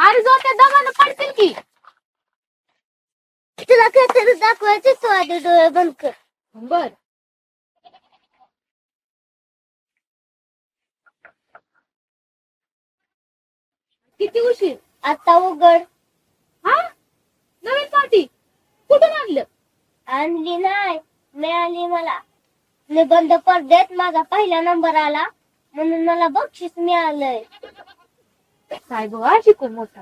अरे जो त्या दगानं पडतील की. तुला काहीतरी दाखवायचे तू आधी डोळे बंद कर. बर. किती उशीर? आता उघड. हा नवीन पाटी कुठून आणलं? आणली नाही, मिळाली मला. निबंध स्पर्धेत माझा पहिला नंबर आला म्हणून मला बक्षीस मिळालंय. साहेब हा शिकून मोठा.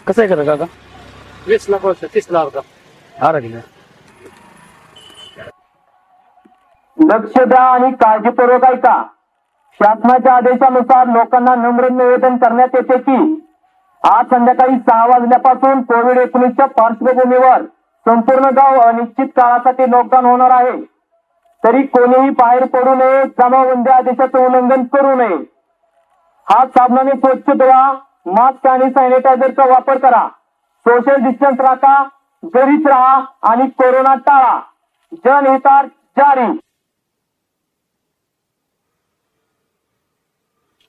कसं आहे खरं काका? 20 लाख वर्ष 30 लाख का. लक्ष द्या आणि काळजीपूर्वक ऐका. शासनाच्या आदेशानुसार लोकांना नम्र निवेदन करण्यात येते की आज संध्याकाळी 6 वाजल्यापासून कोविड-19च्या पार्श्वभूमीवर संपूर्ण गाव अनिश्चित काळासाठी लॉकडाऊन होणार आहे. तरी कोणीही बाहेर पडू नये, जमावबंदी आदेशाचे उल्लंघन करू नये. हात साबणाने स्वच्छ धुवा, मास्क आणि सॅनिटायझरचा वापर करा, सोशल डिस्टन्स राखा, घरीच राहा आणि कोरोना टाळा. जनहितार्थ जारी.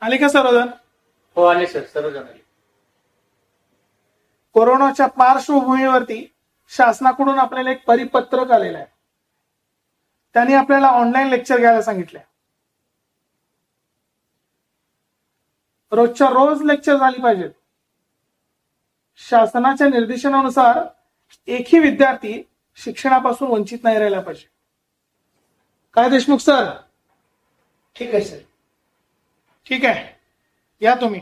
आले का सर्वजण? हो आले सर, सर्वजण आले. कोरोनाच्या पार्श्वभूमीवरती शासनाकडून आपल्याला एक परिपत्रक आलेलं आहे. त्यांनी आपल्याला ऑनलाईन लेक्चर घ्यायला सांगितलंय. रोजच्या रोज लेक्चर झाली पाहिजेत. शासनाच्या निर्देशनानुसार एकही विद्यार्थी शिक्षणापासून वंचित नाही राहिला पाहिजे. काय देशमुख सर? ठीक आहे सर. ठीक आहे, या तुम्ही.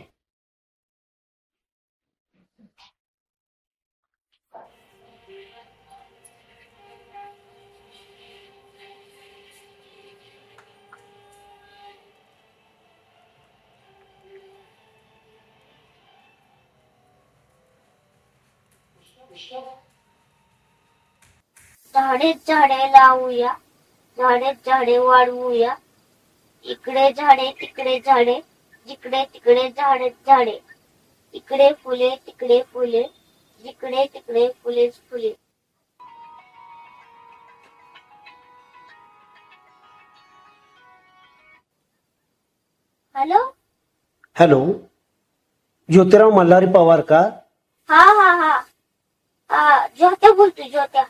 झाडे लावूया, झाडे वाढवूया. इकडे झाडे तिकडे झाडे, जिकडे तिकडे झाडे. इकडे फुले तिकडे फुले, जिकडे तिकडे फुलेच फुले. हॅलो हॅलो, ज्योतिराव मल्हारी पवार का? हा हा हा हा, ज्योत्या बोलतोय, ज्योत्या.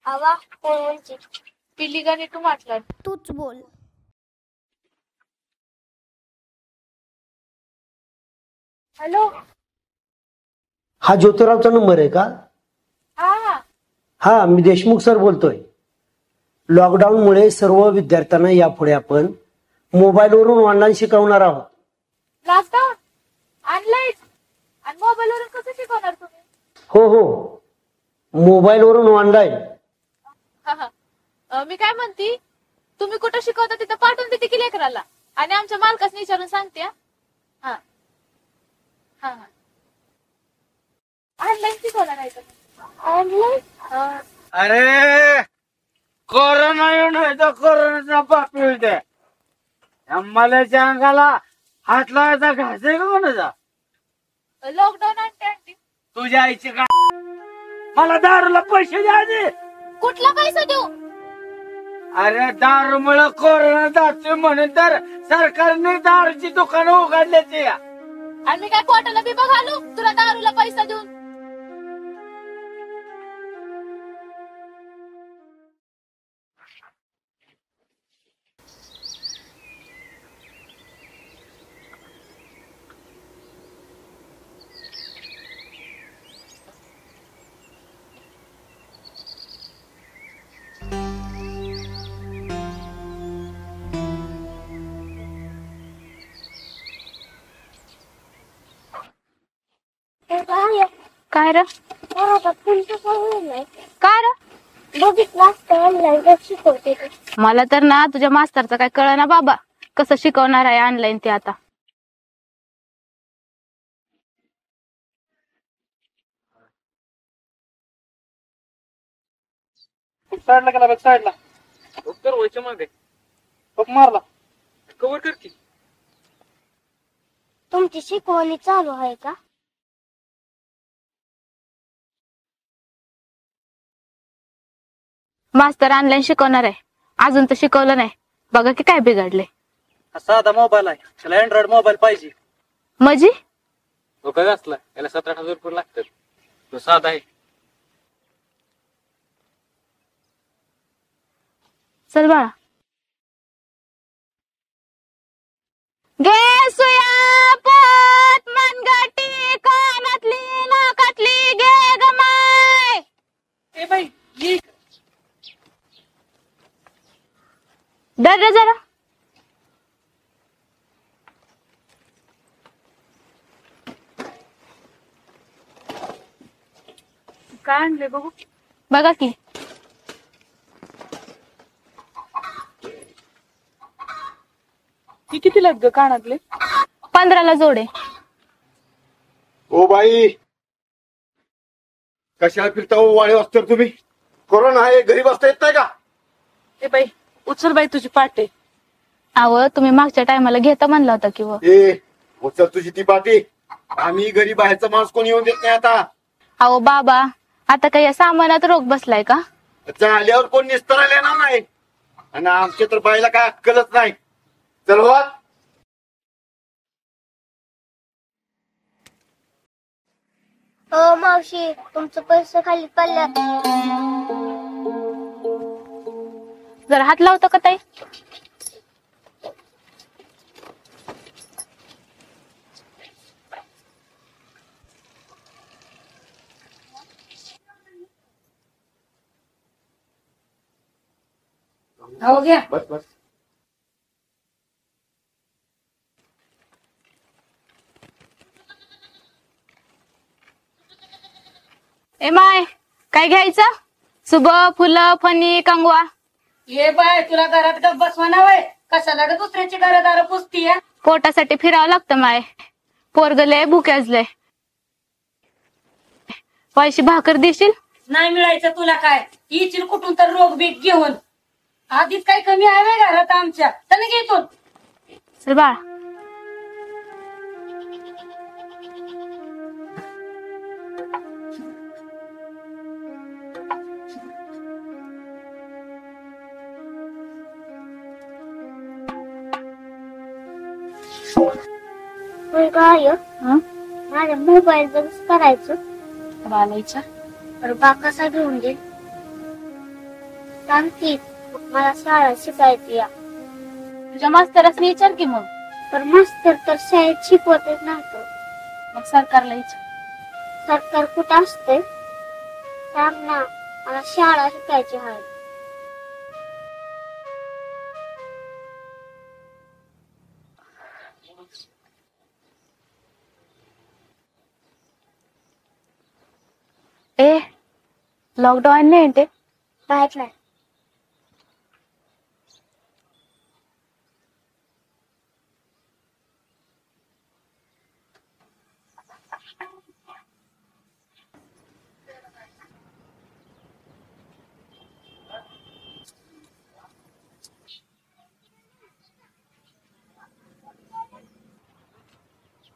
आवा कोण वंचित? पिल्ली गाणी तू म्हटलं. तूच बोल. हॅलो. हा ज्योतिरावचा नंबर आहे का? हा हा, मी देशमुख सर बोलतोय. लॉकडाऊनमुळे सर्व विद्यार्थ्यांना यापुढे आपण मोबाईलवरून ऑनलाईन शिकवणार आहोत. लॉकडाऊन ऑनलाईन आणि मोबाईल वरून कसं शिकवणार तुम्ही? हो हो, मोबाईलवरून ऑनलाईन. मी काय म्हणते, तुम्ही कुठं शिकवता तिथं पाठवून देते की लेकराला, आणि आमच्या मालकासनी विचारून सांगते. हा हा ऑनलाईन शिकवणार नाही तर ऑनलाईन? अरे कोरोना येऊन तर कोरोनाचा बाप येऊ दे. आम्हालाच्या अंगाला हात लावायचा घास आहे का कोणाचा? लॉकडाऊन आणते आणते. तुझ्या आईची का? मला दारूला पैसे द्या आधी. कुठला पैसा देऊ? अरे दारूमुळे कोरोना जातोय म्हणून तर सरकारने दारूची दुकानं उघडल्याची. आणि मी काय पोटाला बिबा घालू तुला दारूला पैसा देऊन? काय र? काय र? मला तर ना तुझ्या मास्तरचं काय कळ ना बाबा, कसं शिकवणार आहे ऑनलाईन ते आता. साईडला गेला बघ, साईडला. उत्तर व्हायच्या मागे बघ मारला. कव्हर कर की. तुमची शिकवणी चालू आहे का? मास्तर ऑनलाईन शिकवणार आहे. अजून तर शिकवलं नाही. बघा की काय बिघडले. साधा मोबाईल आहे, त्याला अँड्रॉइड मोबाईल पाहिजे. मजी तो काय असला याला 17,000 रुपये लागतात. तो साधा आहे. चल बाळा. गे सुया पोत मनगटी कानातली नाकातली गे गमाय. ए बाई ये. डर रे जरा. काय आणले बघू. बघा की. ती किती लागत कानातले? 15ला जोडे. ओ बाई, कशाला फिरता हो वाळे वाजता तुम्ही? कोरोना आहे, घरी बसता येत नाही का? ए बाई उचल बाई तुझी पाटे. अहो तुम्ही मागच्या टायमाला घेता म्हणला होता की व. ए उचल तुझी ती पाटी. आम्ही घरी बाहेरचा माणूस कोणी येऊन देत नाही आता. अहो बाबा आता काही या सामानात रोग बसलाय का? झाल्यावर कोण निस्तारायला येणार नाही. आणि आमच्या तर बाईला काय अक्कलच नाही. चल हो आत. हो मावशी, तुमचं पैसे खाली पडल्यात. जरा हात लावतो का ताई? हो घ्या. बस बस. ए माय काय घ्यायचं? सुब फुलं फणी कंगवा. ये बाय तुला घरात गप बसवाना वय. कशाला ग दुसऱ्याची घरदार पुसतीय? पोटासाठी फिरावं लागतं माय. पोरगलय भुक्याजलंय. पैसे भाकर देशील? नाही मिळायचं तुला काय. येशील कुठून तर रोग बीग घेऊन. आधीच काही कमी आहे व्हय घरात आमच्या. त्याने घेतो. चल बाळा. काय हं? माझ्या मोबाईल कसं करायचं? बालायच्या. तर बा कसा घेऊन दे सांगते. मला शाळा शिकायची या. तुझ्या मास्तरासनी विचार की मग. तर मास्तर तर शाळेत शिकवतच नव्हतं. मग सरकारला विचार. सरकार कुठं असते? सांग ना, मला शाळा शिकायची आहे. ए लॉकडाऊन नाही ते माहित नाही.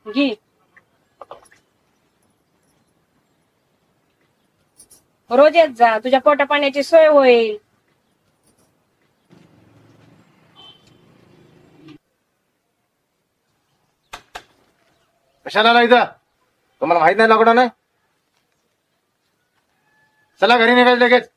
घे. रोज येत जा, तुझ्या पोटा पाण्याची सोय होईल. कशाला आला इथं? तुम्हाला माहित नाही लॉकडाऊन आहे? चला घरी निघायचं लगेच.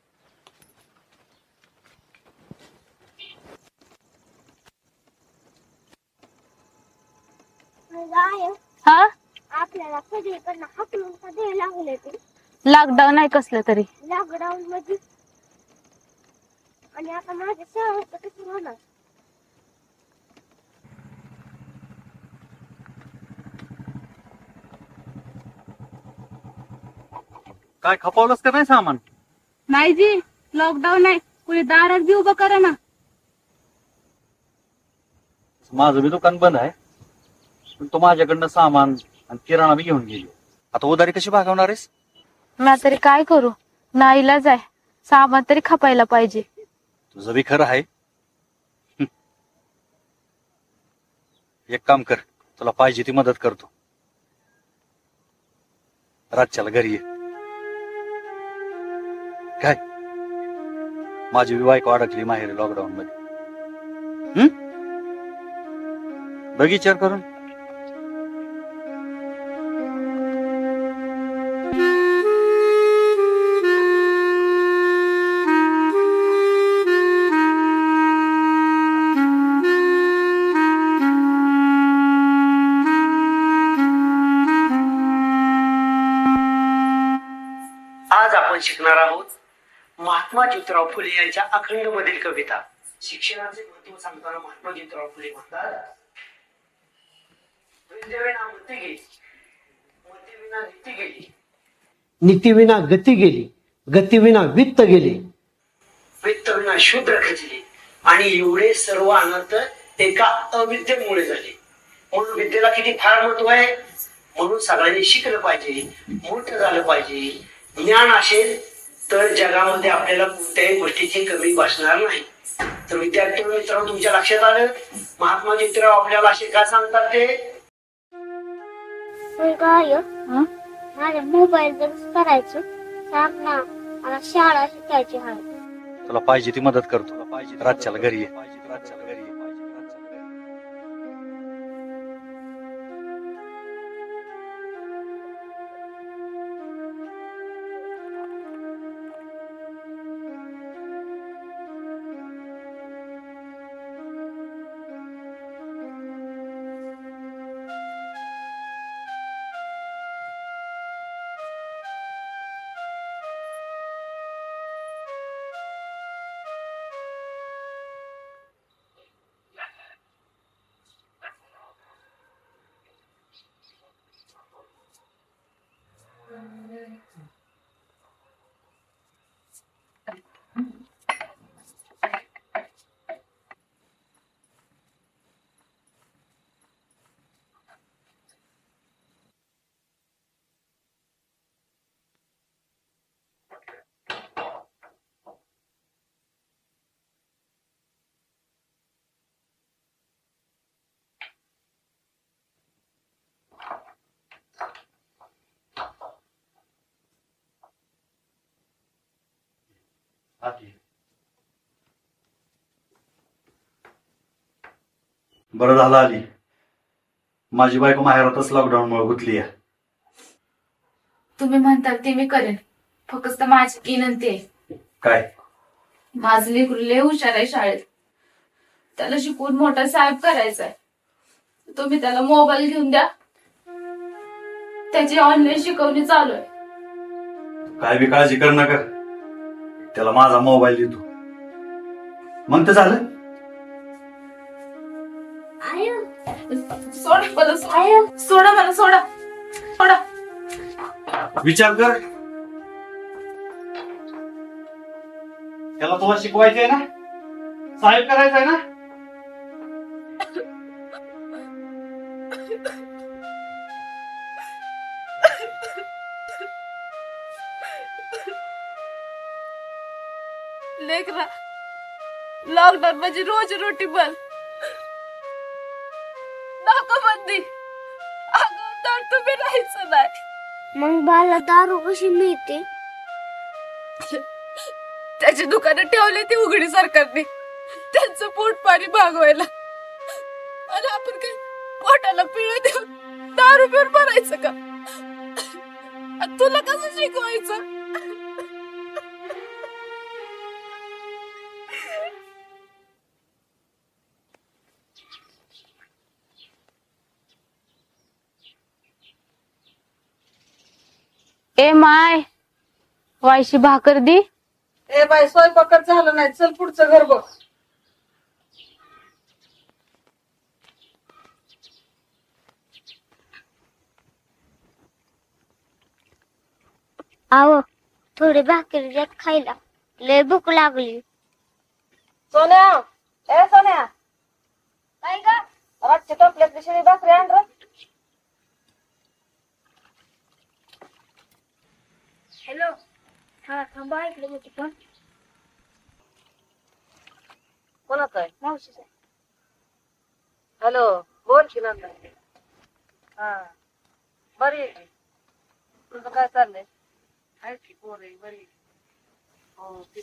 हा आपल्याला सगळीकडनं हाकलून का द्यायला लागले ते? लॉकडाऊन आहे कसलं तरी. लॉकडाऊन मध्ये. आणि आता माझ्या शाळेचं कसं होणार? काय खपवलंस का नाही सामान? नाही जी लॉकडाऊन आहे. कुणी दारात बी उभं करा ना. माझं बी दुकान बंद आहे. पण तू माझ्याकडनं सामान आणि किराणा बी घेऊन गेली. आता उधारी कशी भागवणार आहेस? मी तरी काय करू? नाईलाज आहे. सामान तरी खपायला पाहिजे. तुझं बी खरं आहे. एक काम कर, तुला पाहिजे ती मदत करतो. रातच्याला घरी ये. काय माझी बायको अडकली माहेरी लॉकडाऊन मध्ये. बघ विचार करून. आज आपण शिकणार आहोत महात्मा ज्योतिराव फुले यांच्या अखंड मधील कविता. शिक्षणाचे महत्व सांगताना महात्मा ज्योतिराव फुले म्हणतात, विद्येविना मती गेली, मतीविना नीती गेली, नीतीविना गती गेली, गतीविना वित्त गेले, वित्तविना शूद्र खचले आणि एवढे सर्व अनर्थ एका अविद्येमुळे झाले. म्हणून विद्येला किती फार महत्व आहे. म्हणून सगळ्यांनी शिकलं पाहिजे, मोठं झालं पाहिजे. ज्ञान असेल तर जगामध्ये आपल्याला कोणत्याही गोष्टीची कमी भासणार नाही. तर विद्यार्थी मित्रांनो, तुमच्या लक्षात आलं महात्मा ज्योतिराव आपल्याला असे काय सांगतात ते. माझ्या मोबाईल बंद करायचं सांग ना, मला शाळा शिकायची आहे. तुला पाहिजे ती मदत करतो. रातच्याला घरी ये. रातच्याला घरी ये. बरं झालं आली. माझी बायको माहेरातच लॉकडाऊन मुळे गुंतली आहे. तुम्ही म्हणताल ते मी करेन, फक्त माझी विनंती आहे. काय? माझं लेकरू लय हुशार आहे शाळेत, त्याला शिकवून मोठा साहेब करायचा आहे. तुम्ही त्याला मोबाईल घेऊन द्या, त्याची ऑनलाईन शिकवणी चालू आहे. काय बी काळजी कर नका, त्याला माझा मोबाईल देतो, मग तर झालं. सोडा मला, सोडा मला, सोडा सोडा. विचार कर, त्याला तुला शिकवायचंय ना, साहेब करायचंय ना. लेकरा लॉकडाऊन म्हणजे रोज रोटी बंद, नाकाबंदी, तर तुम्ही राहायचं नाही. मग बाला दारू कशी मिळते? त्याची दुकानं ठेवली ती उघडी सरकारने, त्यांचं पोट पाणी भागवायला. आणि आपण काय पोटाला पिळं देऊन दारू पिऊन भरायचं का? आणि तुला कसं शिकवायचं? ए माय, वायशी भाकर दी. ए बाई, स्वयंपाकच झालं नाही, चल पुढचं घर बघ. आव थोडी भाकरी द्या खायला, लय भूक लागली. सोन्या, ए सोन्या, काय ग? रातची टोपल्यातली शिळी भाकरी आण रे. हॅलो, हा थांबा, ऐकलं होती पण कोणाचं आहे? मावशीचा. हॅलो, बोल की नंतर. बरी आहे की? तुझं काय चाललंय? आहे की पोर आहे बरी आहे. हो ती-